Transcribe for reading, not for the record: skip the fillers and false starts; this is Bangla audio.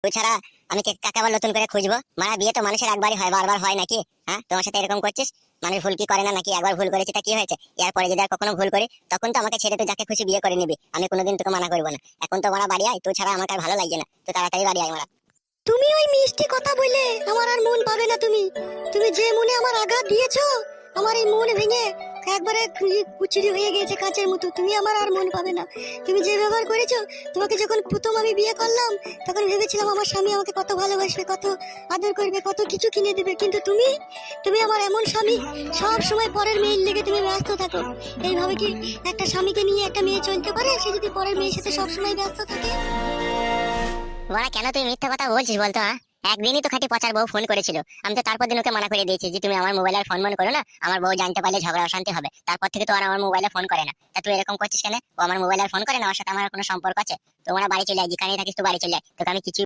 তুই ছাড়া আমি কাকে আবার নতুন করে খুঁজবো? মারা বিয়ে তো মানুষের একবারই হয়, বারবার হয় নাকি? হ্যাঁ, তোমার সাথে এরকম করছিস? মানুষ ভুল কি করে না নাকি? একবার ভুল করেছি তা কি হয়েছে? এরপরে যদি আর কখনো ভুল করি তখন তো আমাকে ছেড়ে তুই যাকে খুশি বিয়ে করে নিবি, আমি কোনোদিন তোকে মানা করবো না। এখন তো মারা বাড়ি আয়, তুই ছাড়া আমাকে আর ভালো লাগছে না, তুই তাড়াতাড়ি বাড়ি আয় মারা। তুমি ওই মিষ্টি কথা বলে আমার আর মন পাবে না। তুমি তুমি যে মনে আমার আঘাত দিয়েছো, আমার এই মন ভেঙে একবারে কুচুরি হয়ে গেছে কাচের মতো। তুমি আমার আর মন পাবে না। তুমি যে ব্যবহার করেছো, তোমাকে যখন প্রথম আমি বিয়ে করলাম তখন ভেবেছিলাম আমার স্বামী আমাকে কত ভালোবাসবে, কত আদর করবে, কত কিছু কিনে দেবে। কিন্তু তুমি তুমি আমার এমন স্বামী, সব সময় পরের মেয়ের লেগে তুমি ব্যস্ত থাকো। এইভাবে কি একটা স্বামীকে নিয়ে একটা মেয়ে চলতে পারে? সে যদি পরের মেয়ের সাথে সবসময় ব্যস্ত থাকে। মারা কেন তুই মিথ্যা কথা বলছিস বলতো? হ্যাঁ, একদিনই তো খাটি পচার বউ ফোন করেছিল, আমি তো তারপর দিন ওকে মানা করে দিয়েছি যে তুমি আমার মোবাইলে আর ফোন মন করো না, আমার বউ জানতে পারলে ঝগড়া অশান্তি হবে। তারপর থেকে তো আর আমার মোবাইলে ফোন করে না। তা তুই এরকম করছিস কেন? ও আমার মোবাইলে আর ফোন করে না, আমার সাথে আমার কোনো সম্পর্ক আছে? তোমরা বাড়ি চলে আয়, যেখানেই থাকিস তো বাড়ি চলে আয়, তোকে আমি কিছু